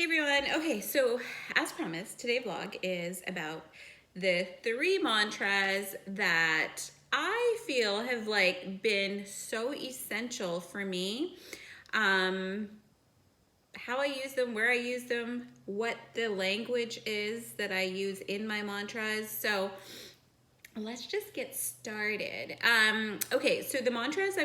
everyone. Okay, so as promised, today's vlog is about the 3 mantras that I feel have been so essential for me. Um, how I use them, where I use them, what the language is that I use in my mantras. So let's just get started. Okay, so the mantras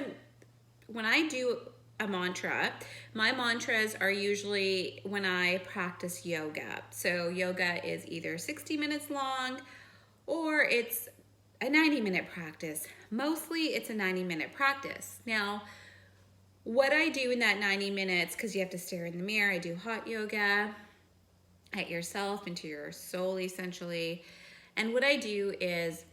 when I do a mantra, my mantras are usually when I practice yoga. So yoga is either 60 minutes long or it's a 90-minute practice. Mostly it's a 90-minute practice. Now, what I do in that 90 minutes, because you have to stare in the mirror, I do hot yoga at yourself, into your soul essentially. And what I do is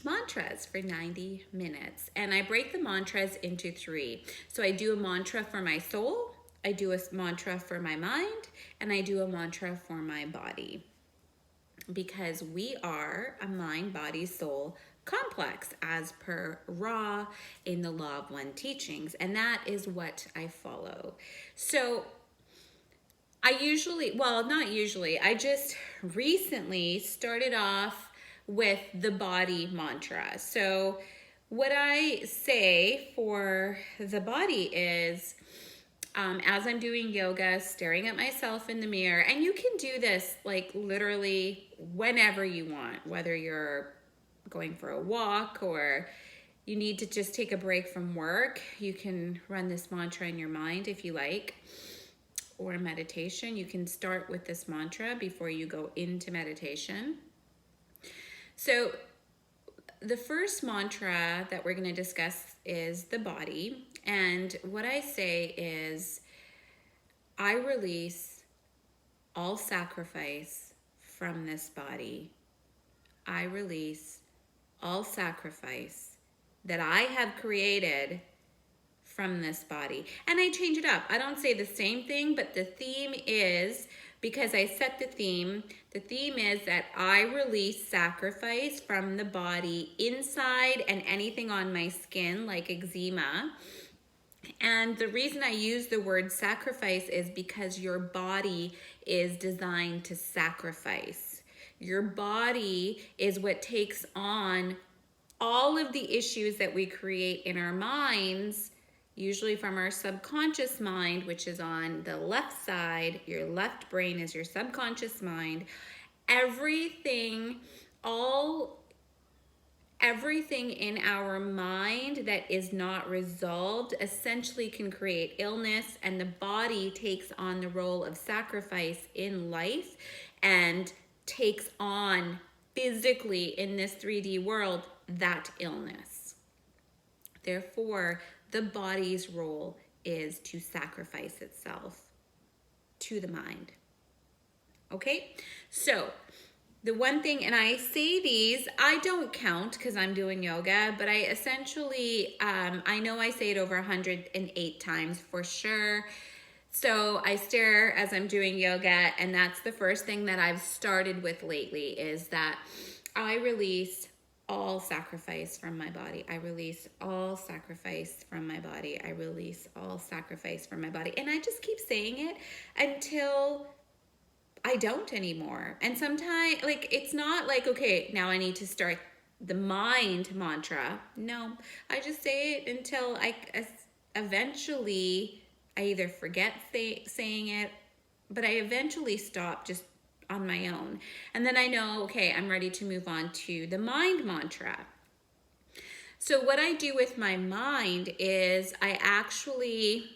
mantras for 90 minutes. And I break the mantras into 3. So I do a mantra for my soul, I do a mantra for my mind, and I do a mantra for my body. Because we are a mind, body, soul complex as per Ra in the Law of One teachings. And that is what I follow. So I just recently started off with the body mantra. So what I say for the body is, as I'm doing yoga, staring at myself in the mirror, and you can do this like literally whenever you want, whether you're going for a walk or you need to just take a break from work, you can run this mantra in your mind if you like. Or meditation, you can start with this mantra before you go into meditation. So the first mantra that we're going to discuss is the body. And what I say is, I release all sacrifice from this body. I release all sacrifice that I have created from this body. And I change it up. I don't say the same thing, but the theme is, because I set the theme is that I release sacrifice from the body inside and anything on my skin like eczema. And the reason I use the word sacrifice is because your body is designed to sacrifice. Your body is what takes on all of the issues that we create in our minds, usually from our subconscious mind, which is on the left side. Your left brain is your subconscious mind. Everything in our mind that is not resolved essentially can create illness, and the body takes on the role of sacrifice in life and takes on physically in this 3D world that illness. Therefore, the body's role is to sacrifice itself to the mind. Okay? So, the one thing, and I say these, I don't count because I'm doing yoga, but I essentially, I know I say it over 108 times for sure. So I stare as I'm doing yoga, and that's the first thing that I've started with lately, is that I release all sacrifice from my body. I release all sacrifice from my body. I release all sacrifice from my body. And I just keep saying it until I don't anymore. And sometimes, it's not like, okay, now I need to start the mind mantra. No, I just say it until eventually I either forget saying it, but I eventually stop just on my own. And then I know, okay, I'm ready to move on to the mind mantra. So what I do with my mind is I actually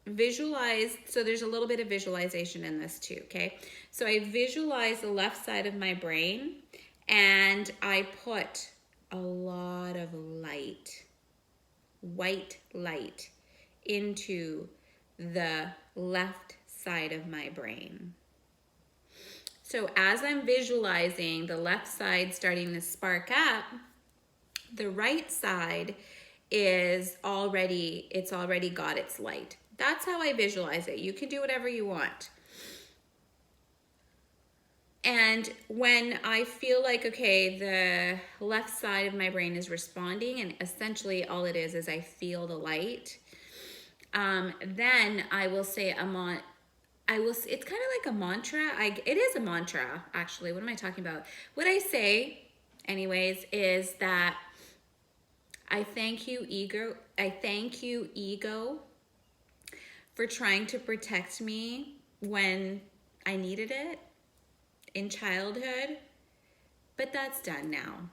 visualize. So there's a little bit of visualization in this too, okay? So I visualize the left side of my brain, and I put a lot of light, white light, into the left side of my brain. So as I'm visualizing the left side starting to spark up, the right side it's already got its light. That's how I visualize it. You can do whatever you want. And when I feel like, okay, the left side of my brain is responding, and essentially all it is I feel the light, then I will say it's kind of like a mantra. It is a mantra, actually. What am I talking about? What I say, anyways, is that I thank you, ego. I thank you, ego, for trying to protect me when I needed it in childhood. But that's done now.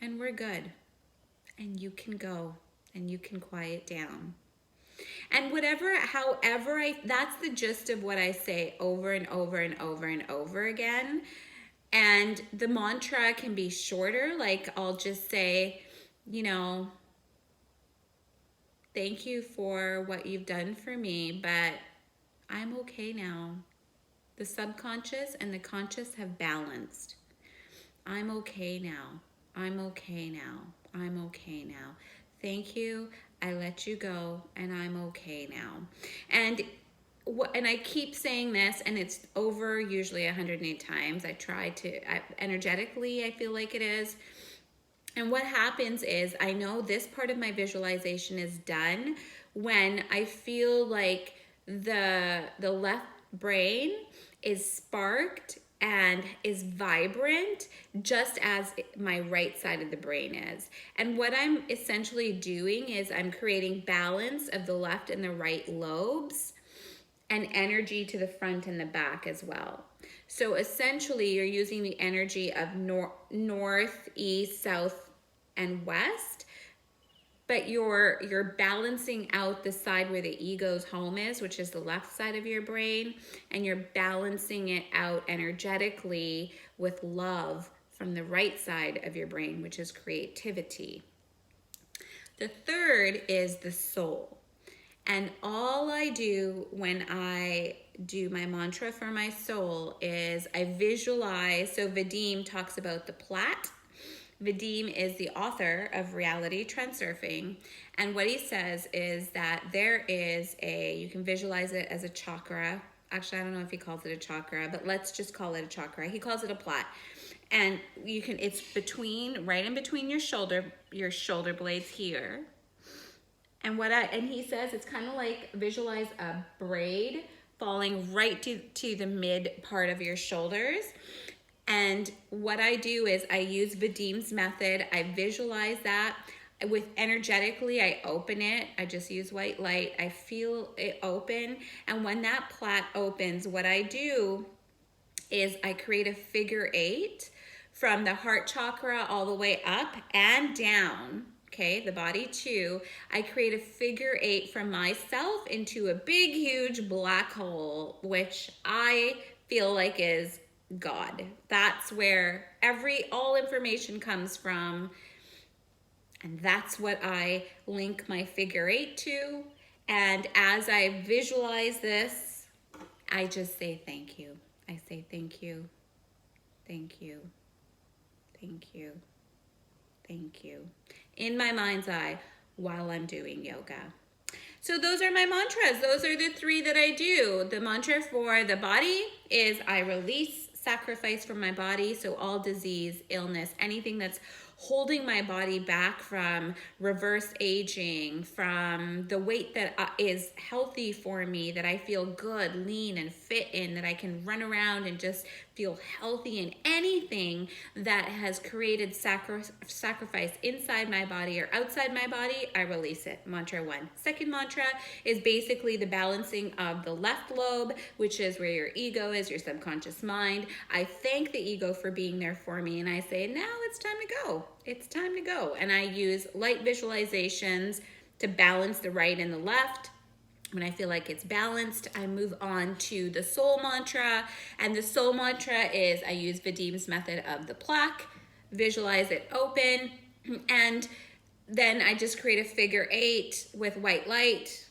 And we're good. And you can go and you can quiet down. And that's the gist of what I say over and over and over and over again. And the mantra can be shorter. Like I'll just say, thank you for what you've done for me, but I'm okay now. The subconscious and the conscious have balanced. I'm okay now. I'm okay now. I'm okay now. Thank you. I let you go and I'm okay now. And I keep saying this, and it's over usually 108 times. Energetically, I feel like it is. And what happens is I know this part of my visualization is done when I feel like the left brain is sparked and is vibrant, just as my right side of the brain is. And what I'm essentially doing is I'm creating balance of the left and the right lobes and energy to the front and the back as well. So essentially you're using the energy of north, east, south, and west, but you're balancing out the side where the ego's home is, which is the left side of your brain, and you're balancing it out energetically with love from the right side of your brain, which is creativity. The third is the soul. And all I do when I do my mantra for my soul is I visualize. So Vadim talks about the plat. Vadim is the author of Reality Transurfing. And what he says is that there is you can visualize it as a chakra. Actually, I don't know if he calls it a chakra, but let's just call it a chakra. He calls it a plat. And it's right in between your shoulder blades here. And he says it's kind of like visualize a braid falling right to the mid part of your shoulders. And what I do is I use Vadim's method. I visualize that energetically. I open it. I just use white light. I feel it open. And when that plat opens, what I do is I create a figure 8 from the heart chakra all the way up and down. Okay, the body too. I create a figure 8 from myself into a big, huge black hole, which I feel like is God. That's where all information comes from. And that's what I link my figure 8 to. And as I visualize this, I just say thank you. I say thank you, thank you, thank you, thank you, in my mind's eye while I'm doing yoga. So those are my mantras. Those are the 3 that I do. The mantra for the body is I release sacrifice from my body. So all disease, illness, anything that's holding my body back from reverse aging, from the weight that is healthy for me, that I feel good, lean, and fit in, that I can run around and just feel healthy in. Anything that has created sacrifice inside my body or outside my body, I release it. Mantra 1. Second mantra is basically the balancing of the left lobe, which is where your ego is, your subconscious mind. I thank the ego for being there for me, and I say, now it's time to go. It's time to go. And I use light visualizations to balance the right and the left. When I feel like it's balanced, I move on to the soul mantra. And the soul mantra is I use Vadim's method of the plaque, visualize it open, and then I just create a figure 8 with white light,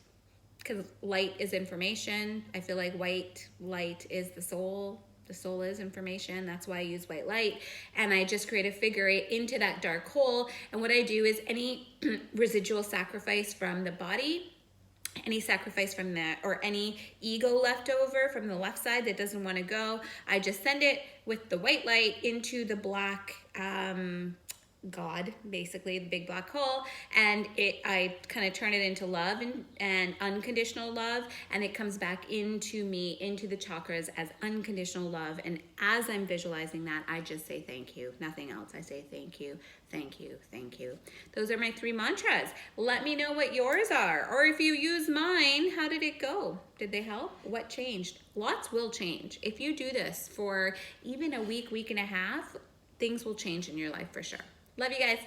because light is information. I feel like white light is the soul. The soul is information. That's why I use white light. And I just create a figure 8 into that dark hole. And what I do is any residual sacrifice from the body, any sacrifice from or any ego left over from the left side that doesn't want to go, I just send it with the white light into the black God, basically, the big black hole, and I kind of turn it into love and unconditional love, and it comes back into me, into the chakras as unconditional love. And as I'm visualizing that, I just say thank you, nothing else. I say thank you, thank you, thank you. Those are my 3 mantras. Let me know what yours are, or if you use mine, how did it go? Did they help? What changed? Lots will change. If you do this for even a week, week and a half, things will change in your life for sure. Love you guys.